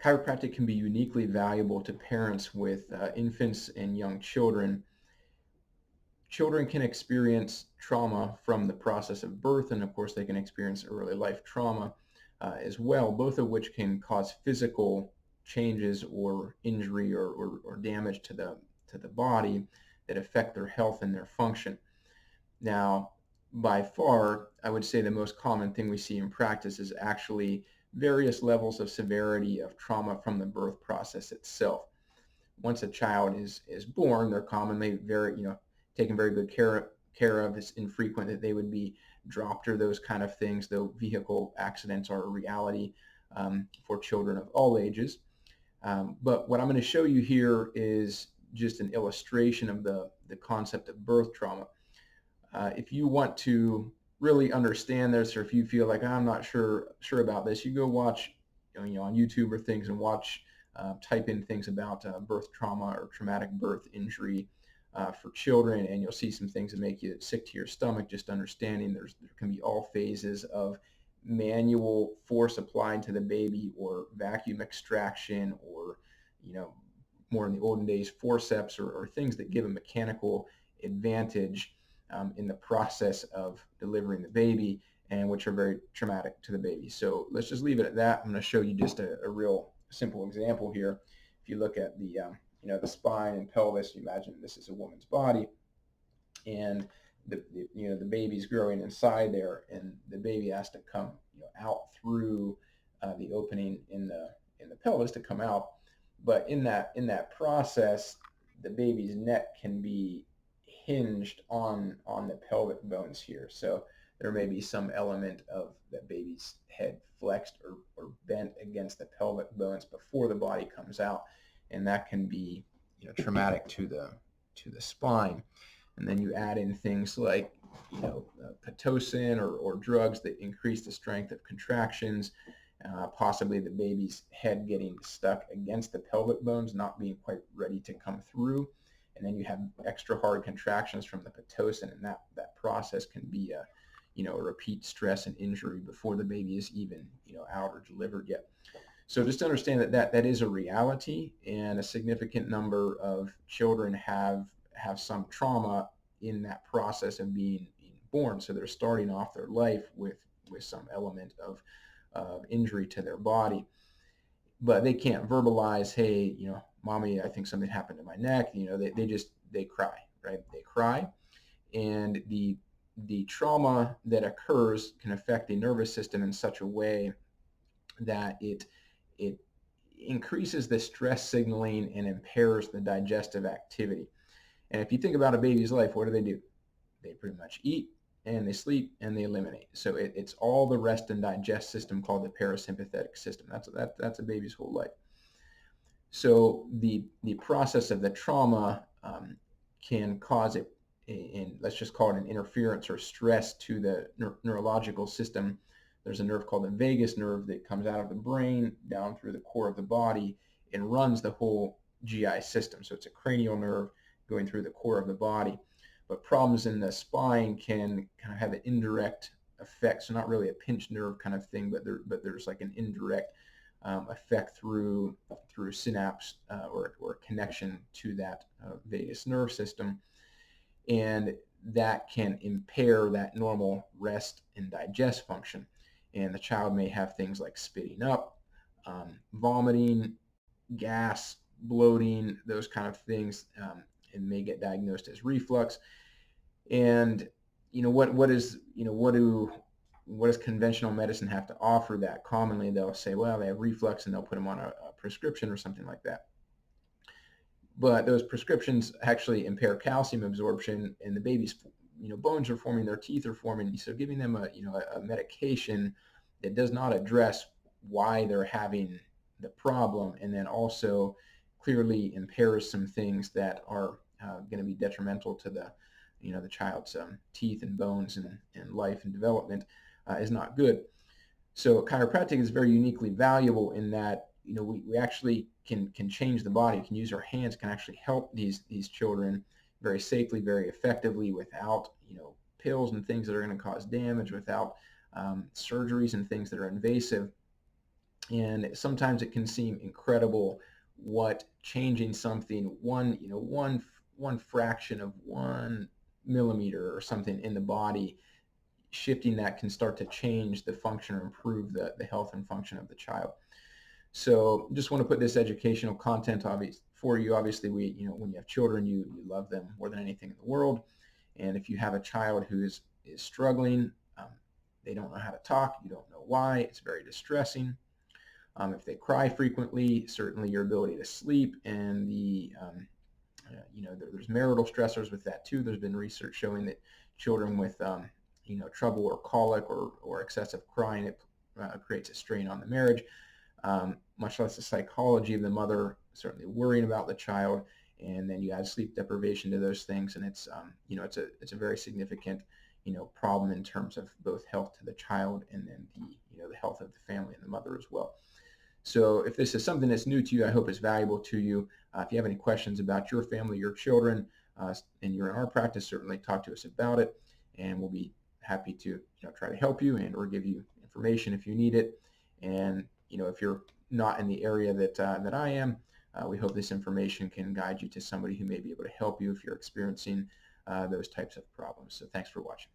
chiropractic can be uniquely valuable to parents with infants and young children. Children can experience trauma from the process of birth, and of course they can experience early life trauma as well, both of which can cause physical changes or injury or damage to the body that affect their health and their function. Now, by far, I would say the most common thing we see in practice is actually various levels of severity of trauma from the birth process itself. Once a child is born, they're commonly taken very good care of. It's infrequent that they would be dropped or those kind of things, though vehicle accidents are a reality for children of all ages. But what I'm going to show you here is just an illustration of the concept of birth trauma. If you want to really understand this, or if you feel like I'm not sure about this, you go watch on YouTube or things and watch, type in things about birth trauma or traumatic birth injury for children, and you'll see some things that make you sick to your stomach just understanding there can be all phases of manual force applied to the baby, or vacuum extraction, or more in the olden days forceps, or things that give a mechanical advantage in the process of delivering the baby, and which are very traumatic to the baby. So let's just leave it at that. I'm going to show you just a real simple example here. If you look at the spine and pelvis, you imagine this is a woman's body, and the baby's growing inside there, and the baby has to come out through the opening in the pelvis to come out. But in that process, the baby's neck can be hinged on the pelvic bones here. So there may be some element of that baby's head flexed or bent against the pelvic bones before the body comes out, and that can be traumatic to the spine. And then you add in things like Pitocin or drugs that increase the strength of contractions, possibly the baby's head getting stuck against the pelvic bones, not being quite ready to come through. And then you have extra hard contractions from the Pitocin, and that process can be a repeat stress and injury before the baby is even out or delivered yet. So just to understand that is a reality, and a significant number of children have some trauma in that process of being born. So they're starting off their life with some element of injury to their body, but they can't verbalize, hey, mommy, I think something happened to my neck. They cry, right? They cry, and the trauma that occurs can affect the nervous system in such a way that it increases the stress signaling and impairs the digestive activity. And if you think about a baby's life, what do? They pretty much eat, and they sleep, and they eliminate. So it's all the rest and digest system called the parasympathetic system. That's a baby's whole life. So the process of the trauma can cause it, and let's just call it an interference or stress to the neurological system. There's a nerve called the vagus nerve that comes out of the brain down through the core of the body and runs the whole GI system. So it's a cranial nerve going through the core of the body. But problems in the spine can kind of have an indirect effect. So not really a pinched nerve kind of thing, but there's like an indirect effect through synapse or connection to that vagus nerve system. And that can impair that normal rest and digest function. And the child may have things like spitting up, vomiting, gas, bloating, those kind of things, and may get diagnosed as reflux. And what does conventional medicine have to offer that? Commonly they'll say, well, they have reflux, and they'll put them on a prescription or something like that. But those prescriptions actually impair calcium absorption, and the baby's bones are forming, their teeth are forming. So giving them a medication that does not address why they're having the problem, and then also clearly impairs some things that are going to be detrimental to the child's teeth and bones and life and development, is not good. So chiropractic is very uniquely valuable in that we actually can change the body, can use our hands, can actually help these children very safely, very effectively, without pills and things that are going to cause damage, without surgeries and things that are invasive. And sometimes it can seem incredible what changing something one fraction of 1 millimeter or something in the body, shifting that can start to change the function or improve the health and function of the child. So just want to put this educational content for you. Obviously, when you have children, you love them more than anything in the world. And if you have a child who is struggling, they don't know how to talk, you don't know why, it's very distressing. If they cry frequently, certainly your ability to sleep and there's marital stressors with that too. There's been research showing that children with trouble or colic or excessive crying, it creates a strain on the marriage, much less the psychology of the mother, certainly worrying about the child. And then you add sleep deprivation to those things, and it's a very significant problem in terms of both health to the child and then the health of the family and the mother as well. So if this is something that's new to you, I hope it's valuable to you. If you have any questions about your family, your children, and you're in our practice, certainly talk to us about it, and we'll be happy to try to help you and or give you information if you need it. And if you're not in the area that I am, we hope this information can guide you to somebody who may be able to help you if you're experiencing those types of problems. So thanks for watching.